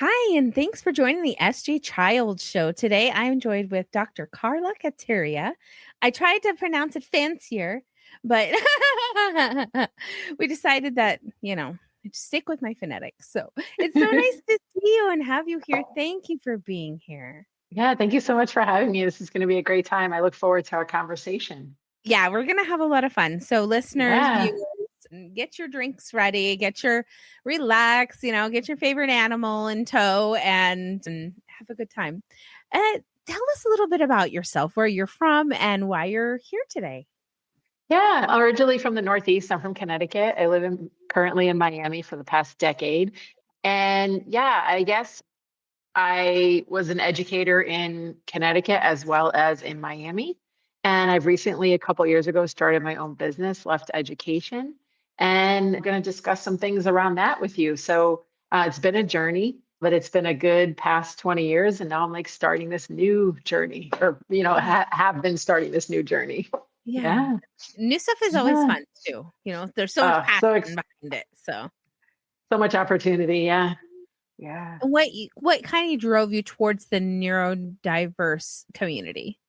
Hi, and thanks for joining the SG Child Show. Today I'm joined with Dr. Carla Cataria. I tried to pronounce it fancier, but we decided that, I'd stick with my phonetics. So it's so nice to see you and have you here. Thank you for being here. Yeah, thank you so much for having me. This is going to be a great time. I look forward to our conversation. Yeah, we're going to have a lot of fun. So, listeners, Yeah. viewers, get your drinks ready, relax, get your favorite animal in tow and have a good time. Tell us a little bit about yourself, where you're from, and why you're here today. Yeah, I'm originally from the Northeast. I'm from Connecticut. I live currently in Miami for the past decade. And yeah, I guess I was an educator in Connecticut as well as in Miami. And I've recently, a couple years ago, started my own business, Left Education, and I'm going to discuss some things around that with you. So it's been a journey, but it's been a good past 20 years. And now I'm like starting this new journey, or, have been starting this new journey. Yeah. Yeah. New stuff is always Yeah. fun too. There's so much passion So, behind it. So, so much opportunity. Yeah. Yeah. and what kind of drove you towards the neurodiverse community?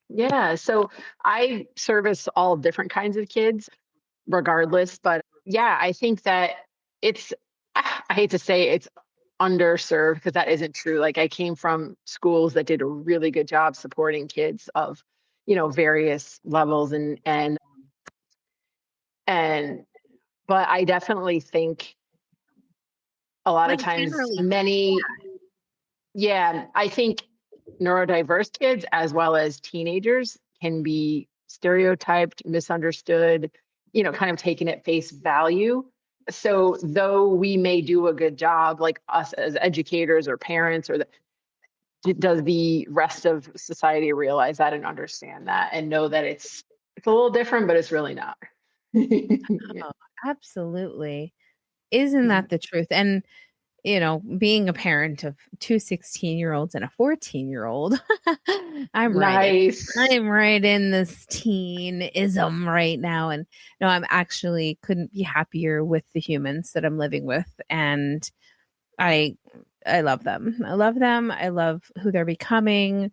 Yeah. So I service all different kinds of kids regardless. But yeah, I think that it's, I hate to say it's underserved because that isn't true. Like I came from schools that did a really good job supporting kids of, various levels and, but I definitely think a lot of Like times generally, yeah, I think neurodiverse kids as well as teenagers can be stereotyped, misunderstood, kind of taken at face value. So though we may do a good job, like us as educators or parents, does the rest of society realize that and understand that and know that it's a little different, but it's really not. Yeah. oh, absolutely. Isn't that the truth? And being a parent of two 16-year-olds and a 14-year-old, I'm right in Nice. I'm right in this teenism right now. And no, I'm actually couldn't be happier with the humans that I'm living with. And I I love them. I love them. I love who they're becoming.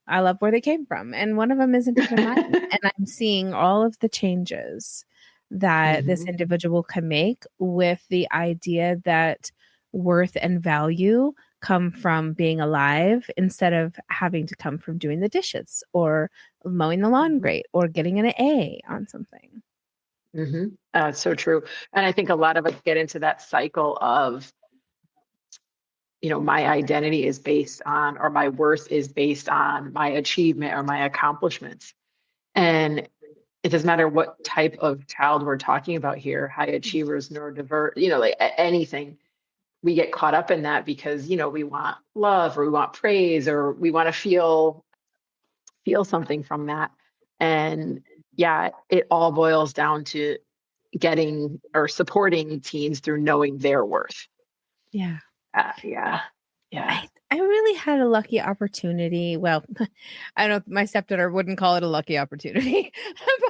I love where they came from. And one of them isn't even mine. And I'm seeing all of the changes that this Mhm. individual can make with the idea that worth and value come from being alive instead of having to come from doing the dishes or mowing the lawn Mhm. great or getting an A on something. It's so true. And I think a lot of us get into that cycle of, my identity is based on, or my worth is based on my achievement or my accomplishments. And it doesn't matter what type of child we're talking about here, high achievers, neurodiverse, like anything, we get caught up in that because, we want love or we want praise or we want to feel something from that. And yeah, it all boils down to getting or supporting teens through knowing their worth. Yeah. Yeah. Yeah. I really had a lucky opportunity. Well, I don't my stepdaughter wouldn't call it a lucky opportunity,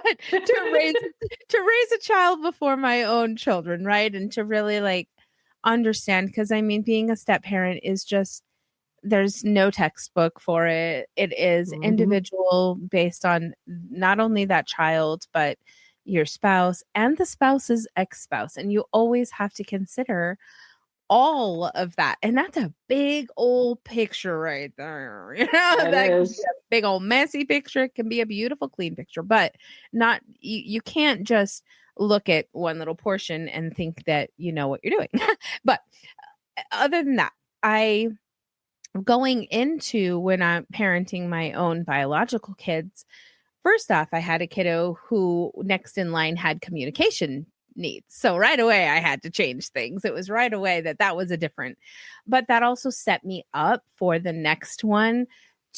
but to raise a child before my own children, right? And to really like understand because I mean being a step parent is just there's no textbook for it. It is Mhm. individual based on not only that child, but your spouse and the spouse's ex-spouse. And you always have to consider all of that. And that's a big old picture right there. It That can be is. a big old messy picture. It can be a beautiful, clean picture, but not, you can't just look at one little portion and think that you know what you're doing. But other than that, I going into when I'm parenting my own biological kids, first off, I had a kiddo who next in line had communication needs. So right away, I had to change things. It was right away that was a different, but that also set me up for the next one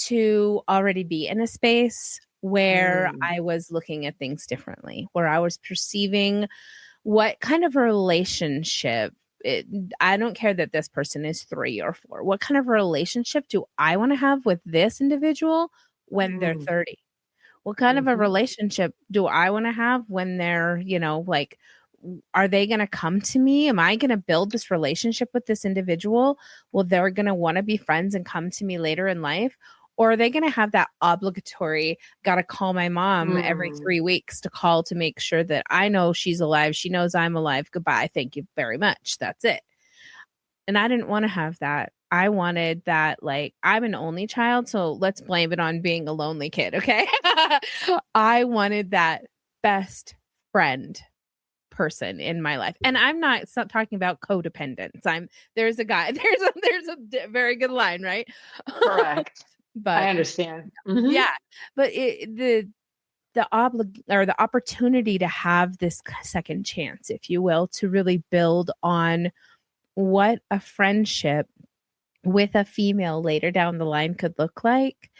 to already be in a space where Mm. I was looking at things differently, where I was perceiving what kind of a relationship it, I don't care that this person is 3 or 4. What kind of relationship do I want to have with this individual when they're Mm. 30? What kind of a Mhm. relationship do I want to have when they're, like are they going to come to me? Am I going to build this relationship with this individual? Well, they're going to want to be friends and come to me later in life. Or are they going to have that obligatory, got to call my mom every 3 weeks to call to make sure that I know she's alive. She knows I'm alive. Goodbye. Thank you very much. That's it. And I didn't want to have that. I wanted that, like, I'm an only child, so let's blame it on being a lonely kid, okay? I wanted that best friend person in my life. And I'm not talking about codependence. There's a guy, there's a very good line, right? Correct. But I understand. yeah, but the opportunity to have this second chance, if you will, to really build on what a friendship with a female later down the line could look like.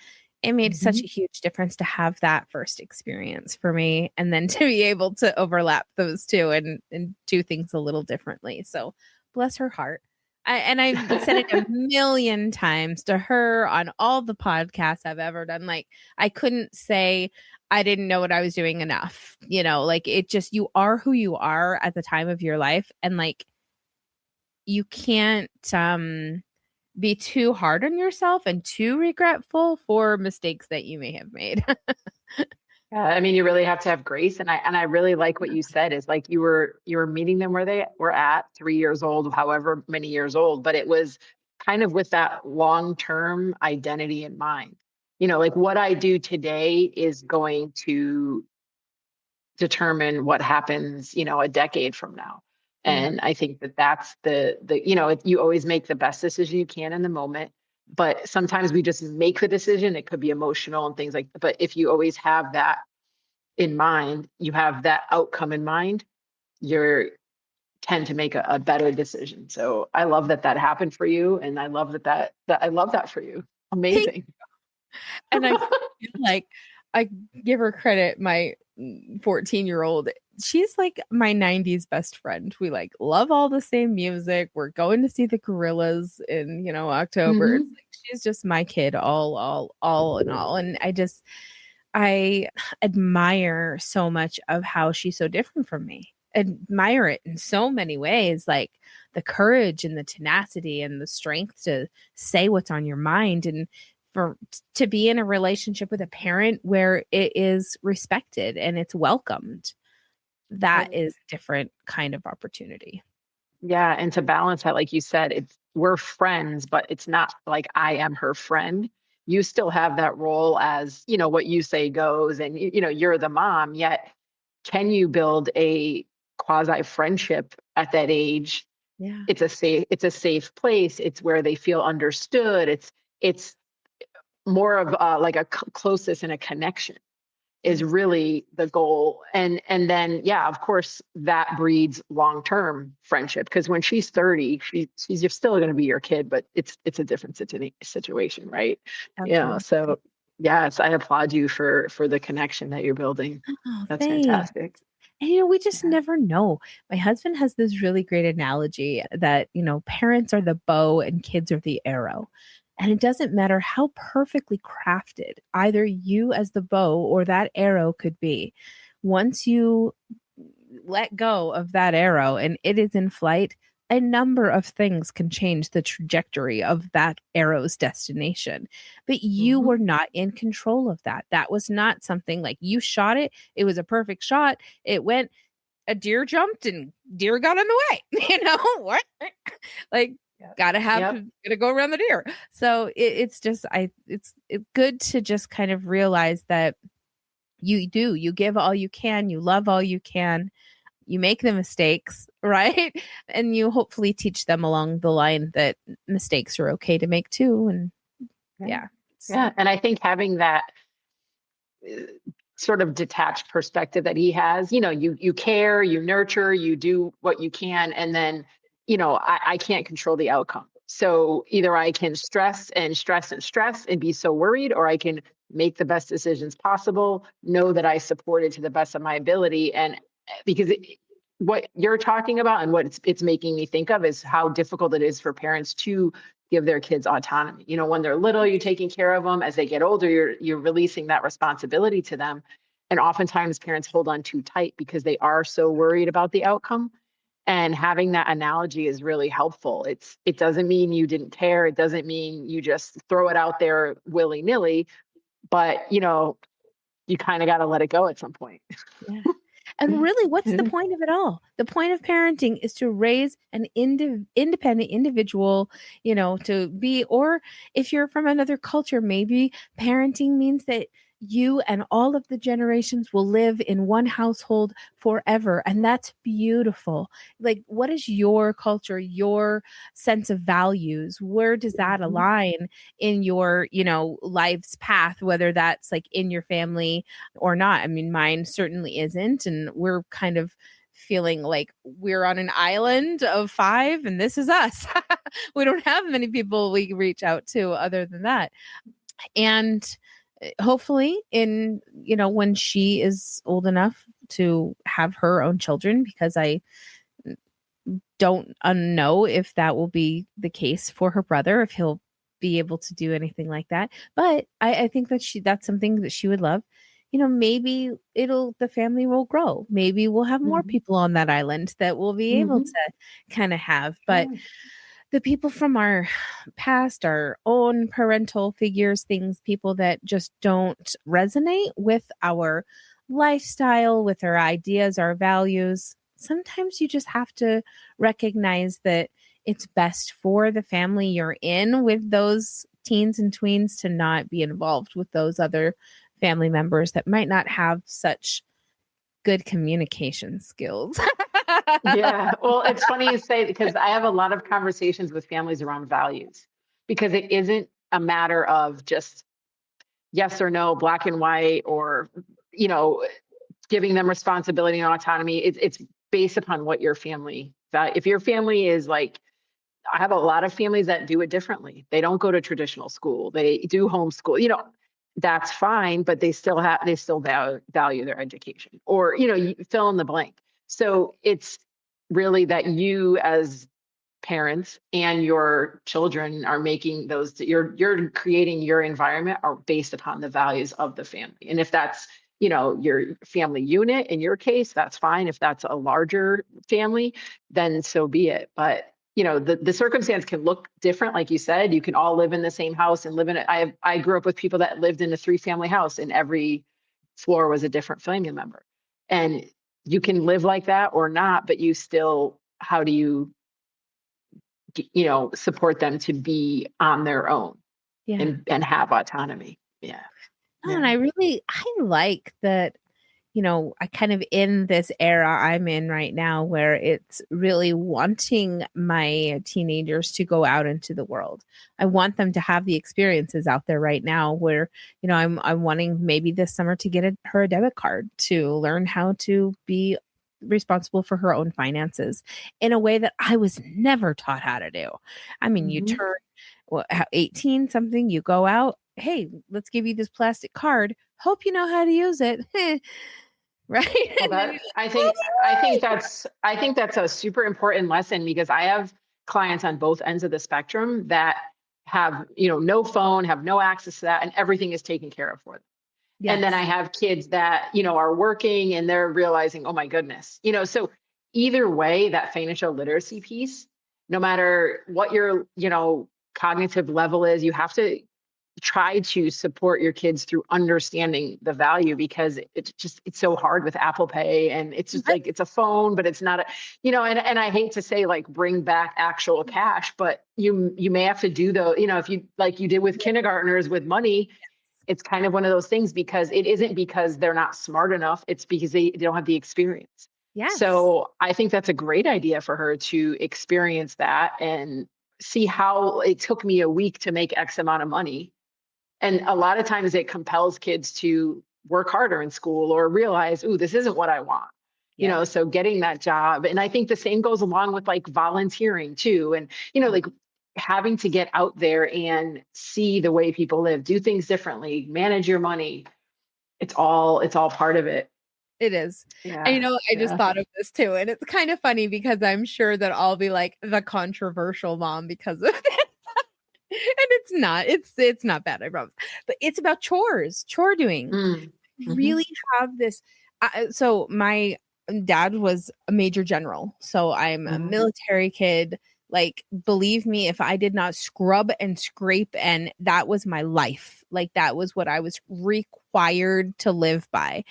It made such a huge difference to have that first experience for me, and then to be able to overlap those two and do things a little differently. So bless her heart. I've said it a million times to her on all the podcasts I've ever done. Like, I couldn't say I didn't know what I was doing enough. Like, it just, you are who you are at the time of your life. And like, you can't be too hard on yourself and too regretful for mistakes that you may have made. Yeah, I mean, you really have to have grace, and I really like what you said is like you were meeting them where they were at 3 years old, however many years old, but it was kind of with that long-term identity in mind. Like what I do today is going to determine what happens, a decade from now. Yeah. And I think that that's you always make the best decision you can in the moment, but sometimes we just make the decision. It could be emotional and things like that. But if you always have that in mind, you have that outcome in mind, you tend to make a better decision. So I love that happened for you. And I love that I love that for you. Amazing. And I feel like I give her credit. My 14-year-old, she's like my 90s best friend. We like love all the same music. We're going to see the Gorillas in October. It's like, she's just my kid, all in all. And I admire so much of how she's so different from me. Admire it in so many ways, like the courage and the tenacity and the strength to say what's on your mind, and to be in a relationship with a parent where it is respected and it's welcomed. That is a different kind of opportunity. Yeah. And to balance that, like you said, we're friends, but it's not like I am her friend. You still have that role as, what you say goes, and you're the mom, yet can you build a quasi friendship at that age? Yeah. It's a safe place. It's where they feel understood. It's more of like a closeness and a connection is really the goal. And then, yeah, of course, that breeds long-term friendship, because when she's 30, she's just still going to be your kid, but it's a different situation, right? Absolutely. Yeah. So yes, I applaud you for the connection that you're building. Oh, That's thanks. fantastic. And we just never know. My husband has this really great analogy that, parents are the bow and kids are the arrow. And it doesn't matter how perfectly crafted either you as the bow or that arrow could be. Once you let go of that arrow and it is in flight, a number of things can change the trajectory of that arrow's destination. But you were not in control of that. That was not something like you shot it. It was a perfect shot. It went, a deer jumped and deer got in the way. What? Like, gotta go around the deer. So it's good to just kind of realize that you give all you can, you love all you can, you make the mistakes, right? And you hopefully teach them along the line that mistakes are okay to make too. And yeah. And I think having that sort of detached perspective that he has, you care, you nurture, you do what you can, and then I can't control the outcome. So either I can stress and stress and stress and be so worried, or I can make the best decisions possible, know that I support it to the best of my ability. And because what you're talking about and what it's making me think of is how difficult it is for parents to give their kids autonomy. When they're little, you're taking care of them. As they get older, you're releasing that responsibility to them. And oftentimes parents hold on too tight because they are so worried about the outcome. And having that analogy is really helpful. It doesn't mean you didn't care. It doesn't mean you just throw it out there willy-nilly, but you kind of got to let it go at some point. Yeah. And really, what's the point of it all? The point of parenting is to raise an independent individual, to be, or if you're from another culture, maybe parenting means that you and all of the generations will live in one household forever. And that's beautiful. Like, what is your culture, your sense of values? Where does that align in your, life's path, whether that's like in your family or not? I mean, mine certainly isn't. And we're kind of feeling like we're on an island of 5 and this is us. We don't have many people we reach out to other than that. And hopefully when she is old enough to have her own children, because I don't know if that will be the case for her brother, if he'll be able to do anything like that. But I think that that's something that she would love. Maybe the family will grow. Maybe we'll have more people on that island that we'll be able to kind of have. But the people from our past, our own parental figures, people that just don't resonate with our lifestyle, with our ideas, our values, sometimes you just have to recognize that it's best for the family you're in with those teens and tweens to not be involved with those other family members that might not have such good communication skills. Yeah. Well, it's funny you say, because I have a lot of conversations with families around values, because it isn't a matter of just yes or no, black and white, or, giving them responsibility and autonomy. It's based upon what your family value. If your family is like, I have a lot of families that do it differently. They don't go to traditional school. They do homeschool, that's fine, but they still value their education, or, you fill in the blank. So it's really that you as parents and your children are making those, you're creating your environment are based upon the values of the family. And if that's, your family unit, in your case, that's fine. If that's a larger family, then so be it. But the circumstance can look different. Like you said, you can all live in the same house and live in it. I grew up with people that lived in a 3-family house, and every floor was a different family member. And you can live like that or not, but you still, how do you, support them to be on their own and have autonomy? Yeah. And I like that, I kind of in this era I'm in right now where it's really wanting my teenagers to go out into the world. I want them to have the experiences out there right now where, I'm wanting maybe this summer to get her a debit card to learn how to be responsible for her own finances in a way that I was never taught how to do. I mean, you turn 18 something, you go out, hey, let's give you this plastic card. Hope you know how to use it. Right. Well, I think that's a super important lesson, because I have clients on both ends of the spectrum that have, no phone, have no access to that, and everything is taken care of for them. Yes. And then I have kids that, are working and they're realizing, oh my goodness, so either way, that financial literacy piece, no matter what your, cognitive level is, you have to try to support your kids through understanding the value, because it's so hard with Apple Pay, and it's just like, it's a phone, but it's not a, and I hate to say like bring back actual cash, but you may have to do if you, like you did with kindergartners with money, it's kind of one of those things, because it isn't because they're not smart enough. It's because they don't have the experience. Yes. So I think that's a great idea for her to experience that and see how it took me a week to make X amount of money. And a lot of times it compels kids to work harder in school or realize, ooh, this isn't what I want. So getting that job. And I think the same goes along with like volunteering too. And, like having to get out there and see the way people live, do things differently, manage your money. It's all part of it. It is. Yeah. And, I just thought of this too. And it's kind of funny because I'm sure that I'll be like the controversial mom because of it. And it's not bad, I promise. But it's about chore doing. Mm-hmm. really have this. So my dad was a major general. So I'm a Mm-hmm. military kid. Like, believe me, if I did not scrub and scrape, and that was my life, like, that was what I was required to live by.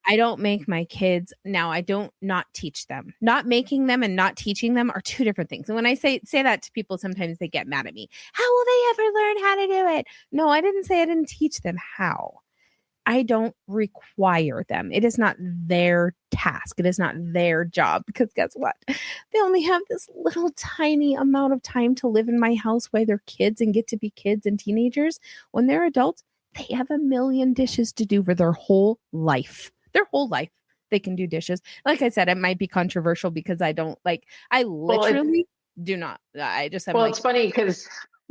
I don't make my kids now. I don't not teach them. Not making them and not teaching them are two different things. And when I say that to people, sometimes they get mad at me. How will they ever learn how to do it? No, I didn't say I didn't teach them how. I don't require them. It is not their task. It is not their job, because guess what? They only have this little tiny amount of time to live in my house while they're kids and get to be kids and teenagers. When they're adults, they have a million dishes to do for their whole life. Their whole life. They can do dishes. Like I said, it might be controversial because I don't like, I Well, literally do not. I just am well, like, it's funny because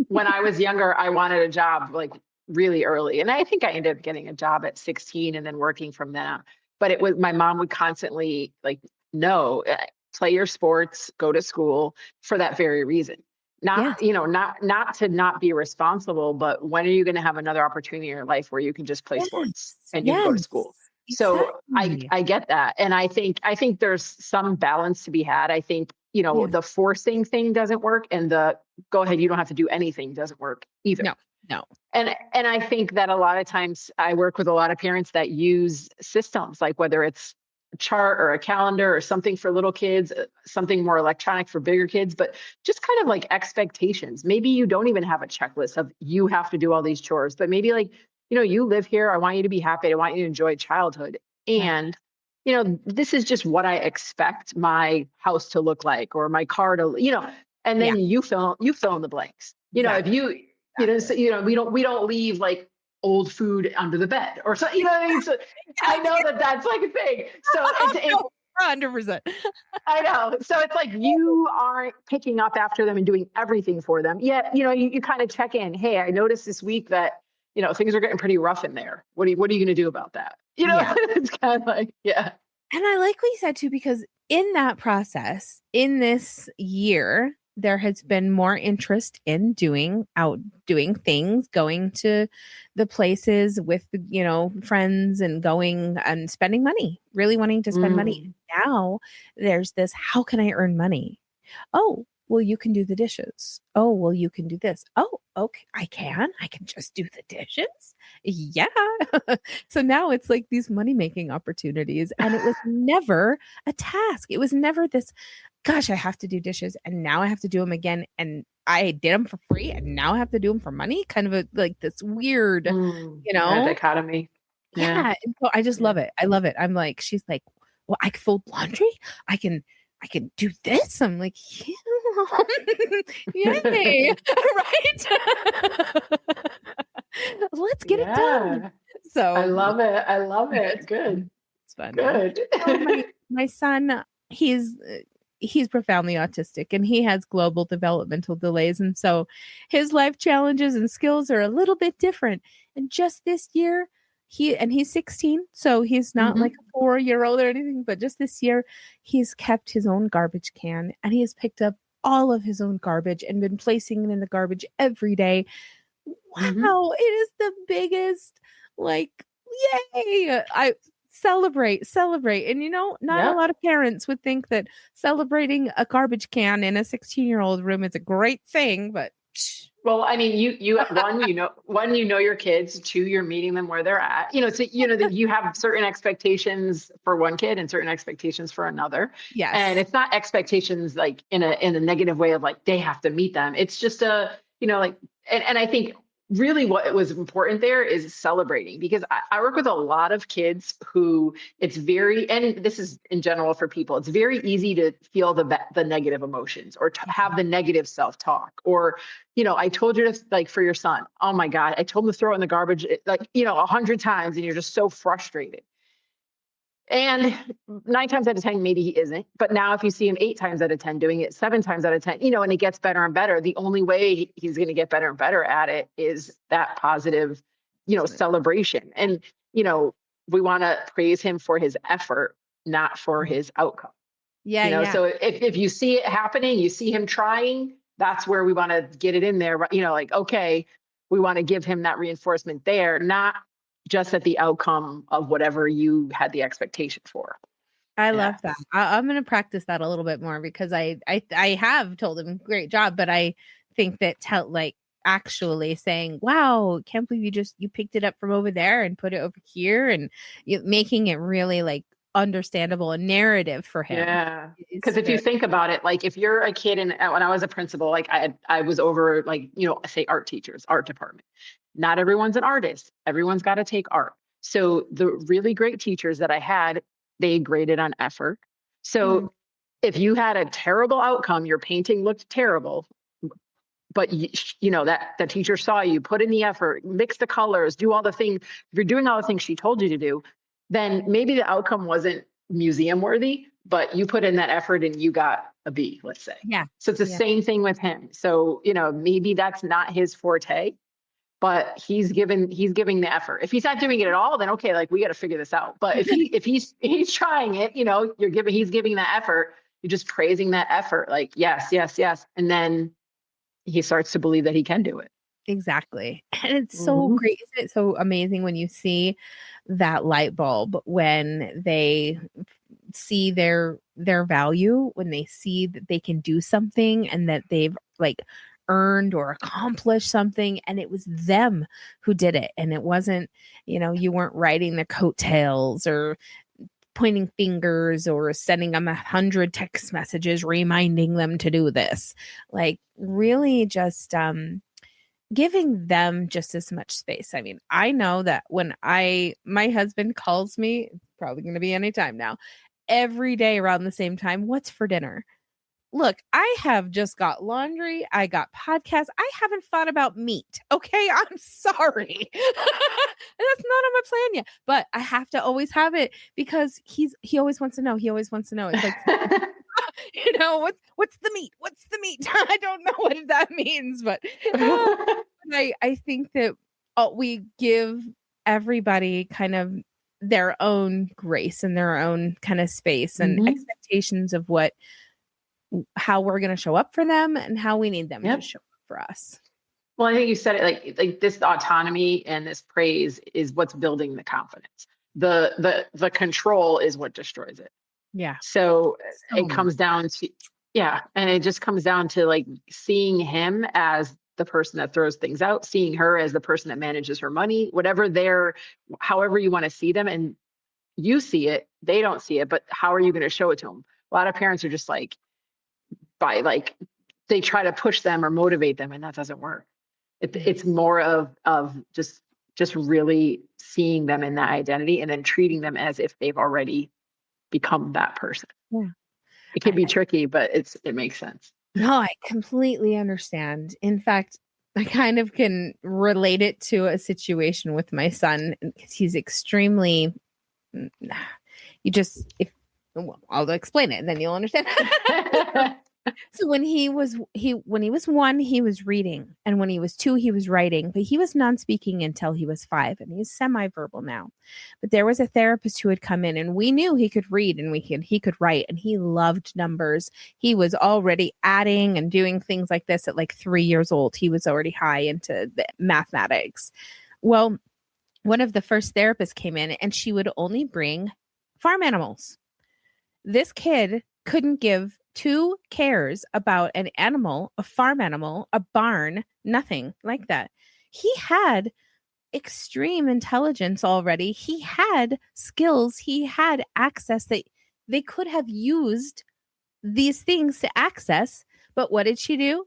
when I was younger, I wanted a job like really early. And I think I ended up getting a job at 16 and then working from there. But it was my mom would constantly like, no, play your sports, go to school for that very reason. yes, Not, you know, not to not be responsible, but when are you going to have another opportunity in your life where you can just play sports yes, and you can go to yes, school? So exactly. I get that. And I think there's some balance to be had. I think, you know, Yeah. the forcing thing doesn't work and the go ahead, you don't have to do anything doesn't work either. No, no. And I think that a lot of times I work with a lot of parents that use systems, like whether it's a chart or a calendar or something for little kids, something more electronic for bigger kids, but just kind of like expectations. Maybe you don't even have a checklist of you have to do all these chores, but maybe like, you know, you live here. I want you to be happy. I want you to enjoy childhood. Right. And, you know, this is just what I expect my house to look like or my car to, you know, and Yeah, then you fill in the blanks. You know, if exactly. you know, Exactly. so, you know, we don't leave like old food under the bed or so, you know what I mean? So I Yes, know yes. that that's like a thing. So Oh, it, no, 100%. I know. So it's like you aren't picking up after them and doing everything for them. Yet, you know, you kind of check in. Hey, I noticed this week that, you know, things are getting pretty rough in there. What are you going to do about that? You know, Yeah. it's kind of like, yeah. And I like what you said too, because in that process, in this year, there has been more interest in doing things, going to the places with, friends, and going and spending money, really wanting to spend money. Mm. Now there's this, how can I earn money? Oh, well, you can do the dishes. Oh, well, you can do this. Oh, okay. I can just do the dishes. Yeah. So now it's like these money making opportunities. And it was never a task. It was never this, gosh, I have to do dishes and now I have to do them again. And I did them for free and now I have to do them for money. Kind of like this weird, Yeah, dichotomy. Yeah. yeah. And so I just Yeah. love it. I love it. I'm like, she's like, well, I can fold laundry. I can I can do this. I'm like, yeah. Yay. Right. Let's get it done. Yeah. I So love it. I love it. it's Good. fun. It's fun. Yeah. Good. So my son, he's profoundly autistic and he has global developmental delays, and so his life challenges and skills are a little bit different. And just this year, he's 16, so he's not like Hmm. a 4-year-old or anything, but just this year he's kept his own garbage can and he has picked up all of his own garbage and been placing it in the garbage every day. Hmm. Wow, it is the biggest, like, yay! I celebrate. And not a Yep. lot of parents would think that celebrating a garbage can in a 16-year-old room is a great thing, but Well, I mean, you know your kids. Two, you're meeting them where they're at. You know, so you know that you have certain expectations for one kid and certain expectations for another. And yes. it's not expectations like in a negative way of like they have to meet them. It's just like and I think really what was important there is celebrating because I work with a lot of kids who it's very and this is in general for people, it's very easy to feel the negative emotions or to Yeah. have the negative self-talk or I told you to like for your son, oh my God, I told him to throw it in the garbage like, 100 times and you're just so frustrated. And 9 times out of 10, maybe he isn't. But now if you see him 8 times out of 10 doing it, 7 times out of 10, and it gets better and better, the only way he's going to get better and better at it is that positive, celebration. And, we want to praise him for his effort, not for his outcome. Yeah, yeah. So if you see it happening, you see him trying, that's where we want to get it in there. Like, okay, we want to give him that reinforcement there, not just at the outcome of whatever you had the expectation for. I Yeah. love that. I'm going to practice that a little bit more because I have told him great job, but I think that actually saying, wow, can't believe you picked it up from over there and put it over here, and making it really like understandable, a narrative for him. Yeah. Because if you think about it, like if you're a kid, and when I was a principal, like I was over, like, say art teachers, art department. Not everyone's an artist. Everyone's got to take art. So the really great teachers that I had, they graded on effort. So if you had a terrible outcome, your painting looked terrible, but that the teacher saw you put in the effort, mix the colors, do all the things. If you're doing all the things she told you to do, then maybe the outcome wasn't museum worthy, but you put in that effort and you got a B, let's say. Yeah. So it's the same thing with him. So, maybe that's not his forte, but he's giving the effort. If he's not doing it at all, then okay, like we got to figure this out. But if he's trying it, he's giving that effort, you're just praising that effort, like, yes, yes, yes. And then he starts to believe that he can do it. Exactly. And it's so great. Isn't it so amazing when you see that light bulb, when they see their value, when they see that they can do something and that they've like earned or accomplished something, and it was them who did it. And it wasn't, you weren't riding their coattails or pointing fingers or sending them 100 text messages reminding them to do this. Like really just giving them just as much space. I mean, I know that when my husband calls me, it's probably going to be any time now, every day around the same time, what's for dinner? Look, I have just got laundry. I got podcasts. I haven't thought about meat. Okay. I'm sorry. That's not on my plan yet, but I have to always have it because he always wants to know. He always wants to know. It's like, what's the meat? What's the meat? I don't know what that means, but I think that we give everybody kind of their own grace and their own kind of space and expectations of how we're going to show up for them and how we need them to show up for us. Well, I think you said it like this autonomy and this praise is what's building the confidence. The control is what destroys it. Yeah. So it comes down to, and it just comes down to like seeing him as the person that throws things out, seeing her as the person that manages her money, however you want to see them. And you see it, they don't see it, but how are you going to show it to them? A lot of parents are just like, they try to push them or motivate them, and that doesn't work. It's more of just really seeing them in that identity and then treating them as if they've already become that person. Yeah. It can be tricky, but it makes sense. No, I completely understand. In fact, I kind of can relate it to a situation with my son because he's extremely, I'll explain it and then you'll understand. So when he was 1, he was reading, and when he was 2, he was writing, but he was non-speaking until he was 5, and he's semi-verbal now. But there was a therapist who had come in, and we knew he could read and he could write, and he loved numbers. He was already adding and doing things like this at like 3 years old. He was already high into the mathematics. Well, one of the first therapists came in, and she would only bring farm animals. This kid couldn't give 2 cares about an animal, a farm animal, a barn, nothing like that. He had extreme intelligence already. He had skills. He had access that they could have used these things to access. But what did she do?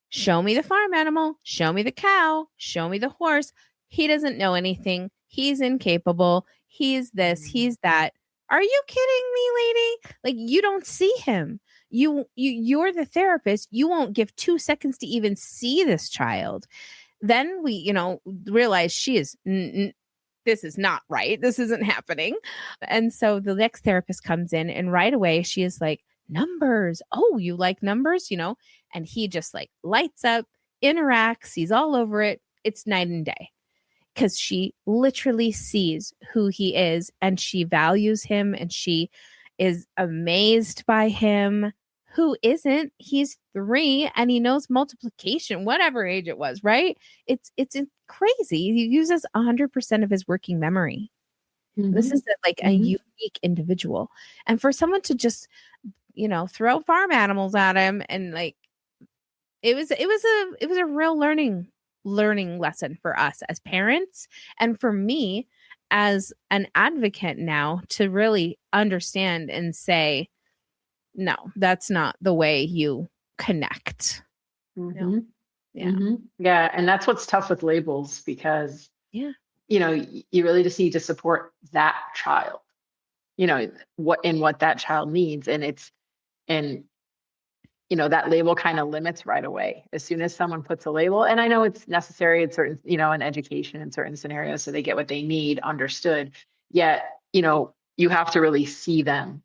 Show me the farm animal. Show me the cow. Show me the horse. He doesn't know anything. He's incapable. He's this. He's that. Are you kidding me, lady? Like, you don't see him. You're the therapist. You won't give 2 seconds to even see this child. Then we, realize she is, this is not right. This isn't happening. And so the next therapist comes in, and right away she is like, numbers. Oh, you like numbers, and he just like lights up, interacts. He's all over it. It's night and day. Because she literally sees who he is, and she values him, and she is amazed by him. who isn't. He's 3 and he knows multiplication, whatever age it was, right? It's crazy. He uses 100% of his working memory. This is like a unique individual. And for someone to just, throw farm animals at him, and like it was a real learning lesson for us as parents, and for me as an advocate now, to really understand and say, no, that's not the way you connect. No. Yeah. Yeah. And that's what's tough with labels, because, Yeah. you really just need to support that child, what that child needs. And that label kind of limits right away as soon as someone puts a label. And I know it's necessary in certain, in education in certain scenarios, so they get what they need understood. Yet, you have to really see them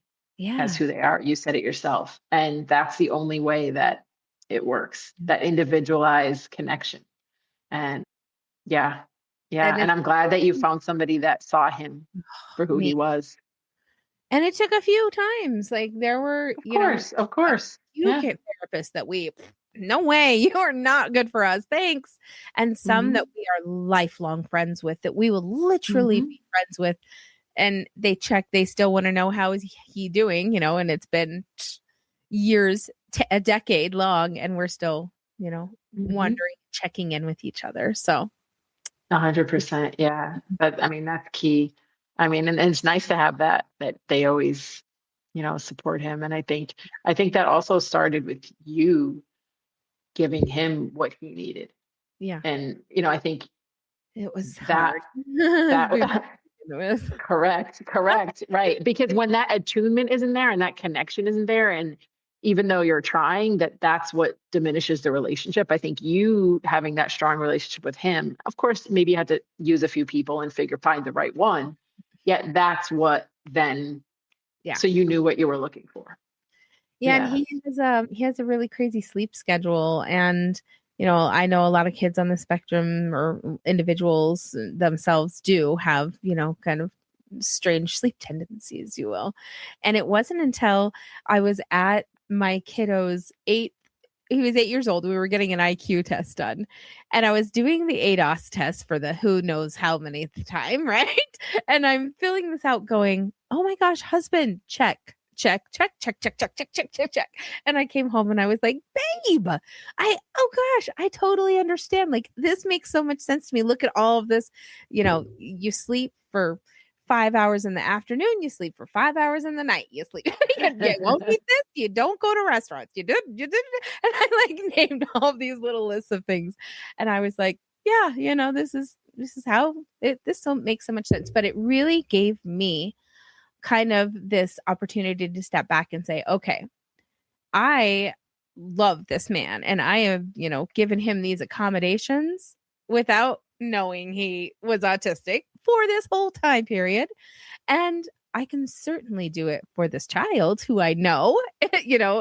as who they are. You said it yourself. And that's the only way that it works, that individualized connection. And yeah. And I'm glad that you found somebody that saw him for who he was. And it took a few times. Like there were, of course. Kid therapists that no way, you're not good for us. Thanks. And some that we are lifelong friends with, that we will literally be friends with. And they still want to know how is he doing, and it's been years, a decade long, and we're still, wondering, checking in with each other. So 100%. Yeah. But that's key. And it's nice to have that they always, support him. And I think that also started with you giving him what he needed. Yeah. And, I think it was that, correct. Right. Because when that attunement isn't there and that connection isn't there, and even though you're trying, that's what diminishes the relationship. I think you having that strong relationship with him, of course, maybe you had to use a few people and find the right one. Yet that's what then, so you knew what you were looking for. Yeah. And he has a really crazy sleep schedule. And, I know a lot of kids on the spectrum, or individuals themselves, do have, kind of strange sleep tendencies, you will. And it wasn't until I was at my kiddo's he was 8 years old. We were getting an IQ test done, and I was doing the ADOS test for the who knows how many time, right? And I'm filling this out going, oh my gosh, husband, check. And I came home and I was like, babe, oh gosh, I totally understand. Like, this makes so much sense to me. Look at all of this. You sleep for 5 hours in the afternoon, you sleep for 5 hours in the night, you sleep, you won't eat this, you don't go to restaurants, you did. And I like named all of these little lists of things. And I was like, yeah, this is how this don't make so much sense. But it really gave me kind of this opportunity to step back and say, okay, I love this man, and I have, given him these accommodations without knowing he was autistic for this whole time period. And I can certainly do it for this child who I know,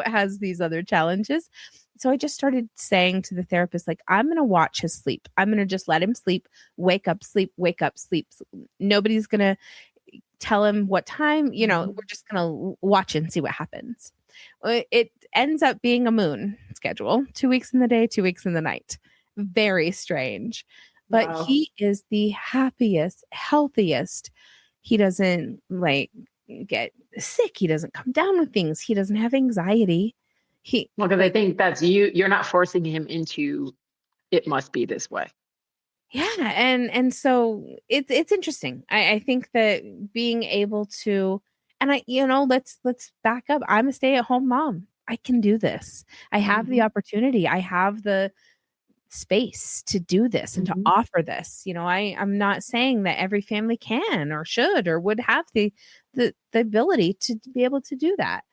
has these other challenges. So I just started saying to the therapist, like, I'm going to watch his sleep. I'm going to just let him sleep, wake up, sleep, wake up, sleep. Nobody's going to tell him what time, we're just going to watch and see what happens. It ends up being a moon schedule, 2 weeks in the day, 2 weeks in the night. Very strange, but wow. He is the happiest, healthiest. He doesn't get sick. He doesn't come down with things. He doesn't have anxiety. Because I think that's you're not forcing him into, it must be this way. Yeah. And so it's interesting. I think that being able to, and let's back up. I'm a stay-at-home mom. I can do this. I have the opportunity. I have the space to do this and to offer this. I'm not saying that every family can or should or would have the ability to be able to do that.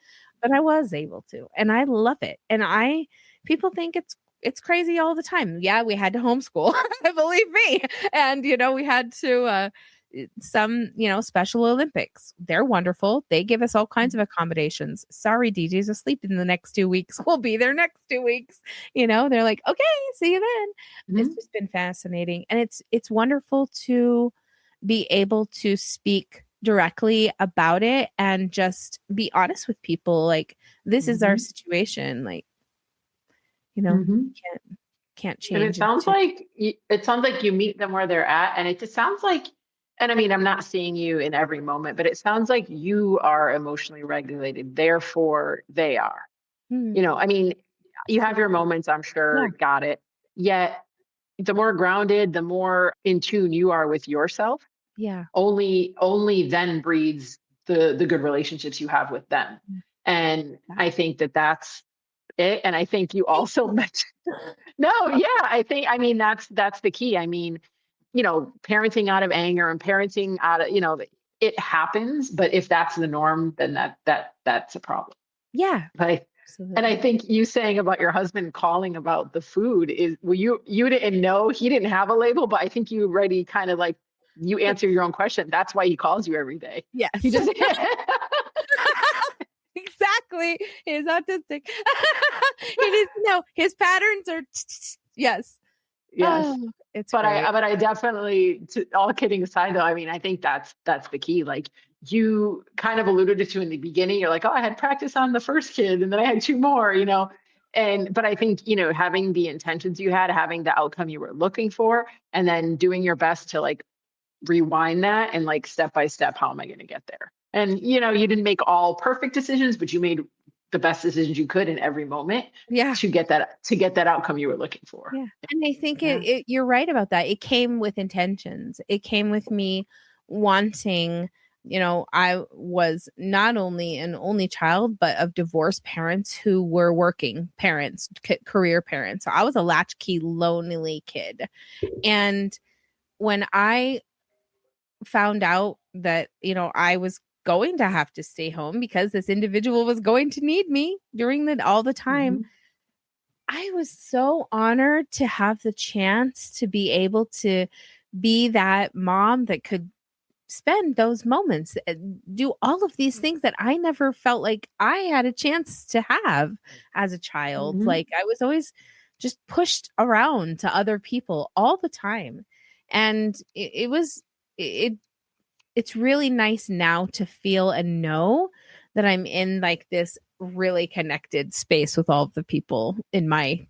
But I was able to, and I love it. And people think it's crazy all the time. Yeah, we had to homeschool, believe me. And, we had to, some, Special Olympics. They're wonderful. They give us all kinds of accommodations. Sorry, DJ's asleep in the next 2 weeks. We'll be there next 2 weeks. They're like, okay, see you then. It's just been fascinating. And it's wonderful to be able to speak directly about it and just be honest with people. Like, this is our Mhm. situation. Like, you know, Mhm. can't And it change it sounds to, like you meet them where they're at, and it just sounds like, and I mean, I'm not seeing you in every moment, but it sounds like you are emotionally regulated, therefore they are. mm, I mean, you have your moments, I'm yeah, sure, got it. Yet the more grounded, the more in tune you are with yourself, yeah, only then breeds the good relationships you have with them. mm, And yeah. I think that's it. And I think you Thank also you. mentioned, no, yeah, I mean, that's the key. I mean, parenting out of anger and parenting out of, it happens, but if that's the norm, then that's a problem. Yeah, But and I absolutely. think you saying about your husband calling about the food is, well, you didn't know, he didn't have a label, but I think you already kind of like, you answer your own question. That's why he calls you every day. He Yes. just Exactly. He's autistic. He needs to know his patterns are yes. yes. Oh, it's But great. I definitely, all kidding aside though, I mean, I think that's the key. Like, you kind of alluded to in the beginning, you're like, oh, I had practice on the first kid and then I had two more, but I think, having the intentions you had, having the outcome you were looking for, and then doing your best to like rewind that and like step by step, how am I going to get there? And you didn't make all perfect decisions, but you made the best decisions you could in every moment Yeah. to get that outcome you were looking for. Yeah. And I think Yeah. you're right about that. It came with intentions. It came with me wanting, I was not only an only child, but of divorced parents who were working parents, career parents. So I was a latchkey, lonely kid. And when I found out that, I was going to have to stay home because this individual was going to need me during all the time, Mm-hmm. I was so honored to have the chance to be able to be that mom that could spend those moments and do all of these things that I never felt like I had a chance to have as a child. Mm-hmm. Like, I was always just pushed around to other people all the time. And it it's really nice now to feel and know that I'm in like this really connected space with all of the people in my,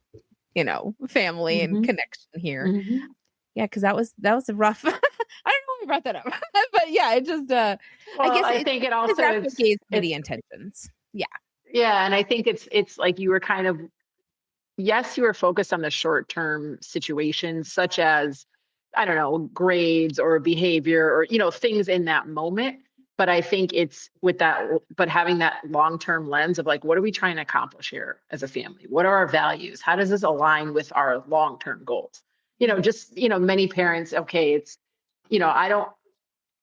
family and Mm-hmm. connection here. Mm-hmm. Yeah, because that was a rough. I don't know if we brought that up, but yeah, it just I Well, guess I it think it because also that's what gave me the it's intentions. Yeah. yeah, and I think it's like you were kind of, yes, you were focused on the short term situations such as, I don't know, grades or behavior or things in that moment. But I think it's with that, but having that long term lens of like, what are we trying to accomplish here as a family? What are our values? How does this align with our long term goals? Mhm. Just many parents, okay, it's I don't,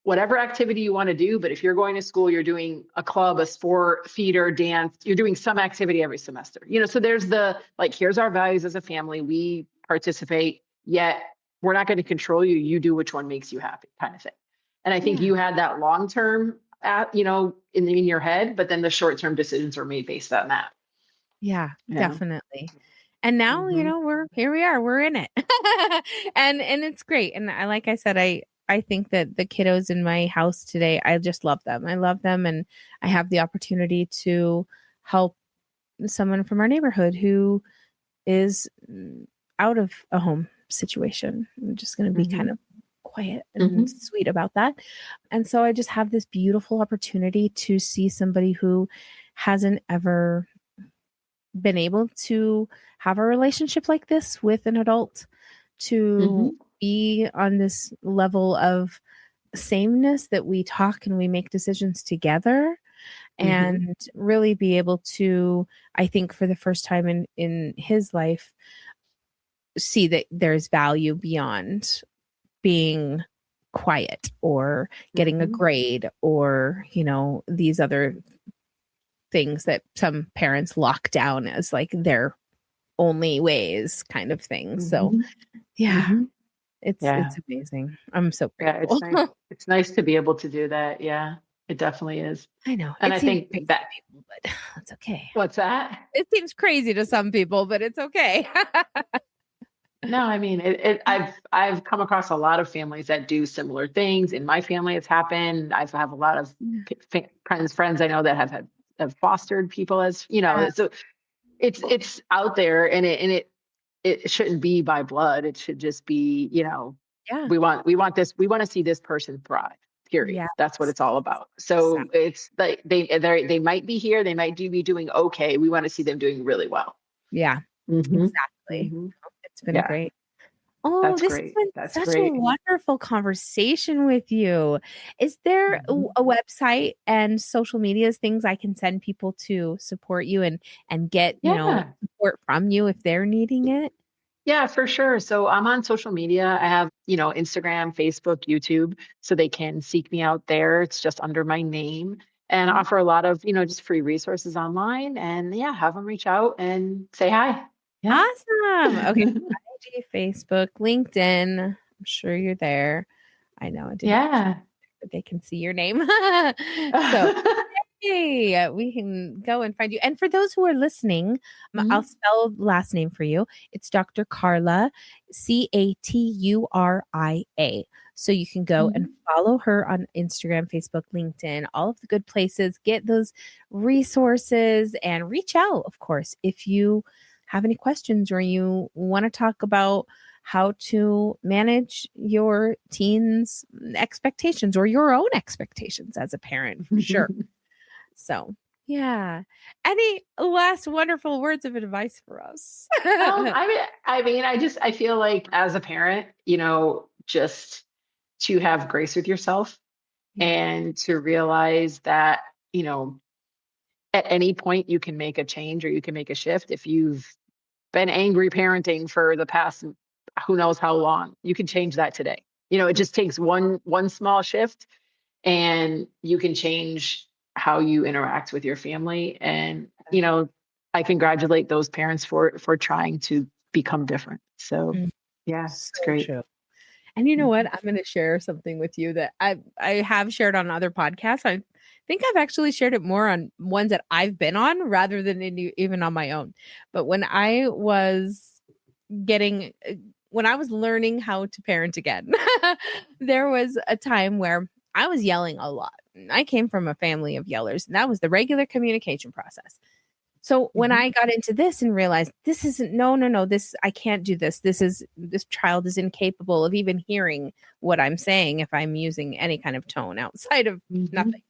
whatever activity you want to do, but if you're going to school, you're doing a club, a sport, theater, dance, you're doing some activity every semester. So there's the like, here's our values as a family. We participate, yet we're not going to control you. You do which one makes you happy, kind of thing. And I think Yeah. you had that long term, in your head, but then the short term decisions were made based on that. Yeah, Yeah. definitely. And now, Mm-hmm. we're here we are, we're in it. And it's great. And like I said, I think that the kiddos in my house today, I just love them. I love them, and I have the opportunity to help someone from our neighborhood who is out of a home situation. I'm just going to be kind Mm-hmm. of quiet and Mm-hmm. sweet about that. And so I just have this beautiful opportunity to see somebody who hasn't ever been able to have a relationship like this with an adult, Mm-hmm. to be on this level of sameness that we talk and we make decisions together, Mm-hmm. and really be able to, I think for the first time in his life, see that there's value beyond being quiet or getting a Mm-hmm. grade or, these other things that some parents lock down as like their only ways kind of thing. So Mm-hmm. yeah, Mm-hmm. it's Yeah. amazing. I'm so Yeah, grateful. it's nice. It's nice to be able to do that. Yeah, it definitely is. I know And it I seems think crazy that, to people, but it's okay. what's that? It seems crazy to some people, but it's okay. No, I mean, I've come across a lot of families that do similar things. In my family, it's happened. I have a lot of friends I know that have fostered people as, Yeah. so it's out there, and it shouldn't be by blood. It should just be, Yeah. we want to see this person thrive. Period. Yes. That's what it's all about. So Exactly. it's like they might be here, they might be doing okay. We want to see them doing really well. Yeah, Hmm. exactly. Hmm. It's been Yeah, great. Oh, that's this has great. been That's such a great. wonderful conversation with you. Is there Mhm. a website and social medias, things I can send people to support you and get, Yeah. support from you if they're needing it? Yeah, for sure. So I'm on social media. I have, Instagram, Facebook, YouTube, so they can seek me out there. It's just under my name, and I Okay. offer a lot of, just free resources online, and yeah, have them reach out and say hi. Yeah. Awesome. Okay. IG, Facebook, LinkedIn. I'm sure you're there. I know I didn't put you, Yeah. but they can see your name. So hey, we can go and find you. And for those who are listening, I'll Mhm. spell last name for you. It's Dr. Carla, Caturia. So you can go and Mhm. follow her on Instagram, Facebook, LinkedIn, all of the good places. Get those resources and reach out, of course, if you have any questions or you want to talk about how to manage your teens' expectations or your own expectations as a parent, for sure. So, yeah. Any last wonderful words of advice for us? I feel like as a parent, just to have grace with yourself Yeah. and to realize that, at any point you can make a change or you can make a shift. If you've been angry parenting for the past who knows how long, you can change that today. It just takes one small shift, and you can change how you interact with your family. And I congratulate those parents for trying to become different. So Mm, yeah, it's so great. true. And you know what? Mhm. I'm going to share something with you that I have shared on other podcasts. I think I've actually shared it more on ones that I've been on rather than even on my own. But getting when I was learning how to parent again, there was a time where I was yelling a lot. I came from a family of yellers, and that was the regular communication process. So when Mhm. I got into this and realized this isn't no, this I can't do this. This child is incapable of even hearing what I'm saying if I'm using any kind of tone outside of Mhm. nothing.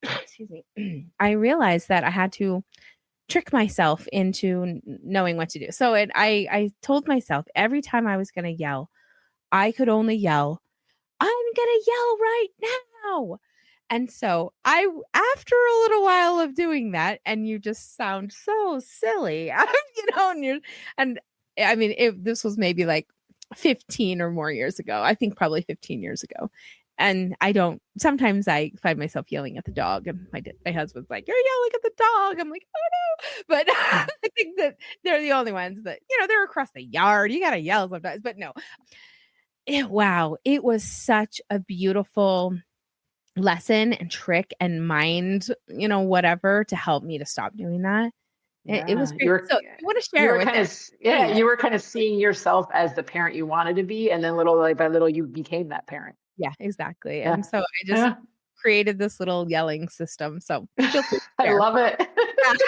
Excuse me. I realized that I had to trick myself into knowing what to do. So I told myself every time I was going to yell, I could only yell, I'm going to yell right now. And so after a little while of doing that, and you just sound so silly, and I mean, this was maybe like 15 or more years ago. I think probably 15 years ago. And sometimes I find myself yelling at the dog, and my husband's like, you're yelling at the dog. I'm like, oh no. But Mhm. I think that they're the only ones that, they're across the yard. You got to yell sometimes. But no, wow, it was such a beautiful lesson and trick and mind, whatever to help me to stop doing that. It was Yeah, great. So if you want to you share were with kind it, of yeah, please. you were kind of seeing yourself as the parent you wanted to be, and then little like by little you became that parent. Yeah, exactly. And Yeah. so I just Yeah. created this little yelling system. So feel free to I share. love it. Because,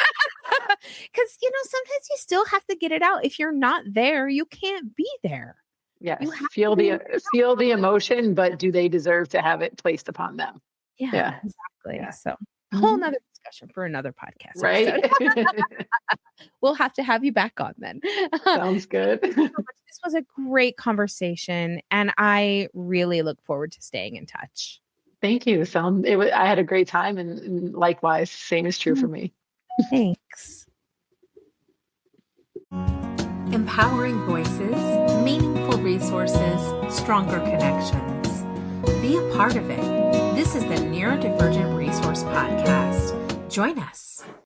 sometimes you still have to get it out. If you're not there, you can't be there. You Yes, have to be able to. feel the emotion, but do they deserve to have it placed upon them? Yeah, Yeah. exactly. Yeah. So a whole Mhm. nother discussion for another podcast episode. Right? We'll have to have you back on then. Sounds Thank good. you so much. This was a great conversation, and I really look forward to staying in touch. Thank you. I had a great time, and likewise, same is true for Mm, me. thanks. Empowering voices, meaningful resources, stronger connections. Be a part of it. This is the Neurodivergent Resource Podcast. Join us.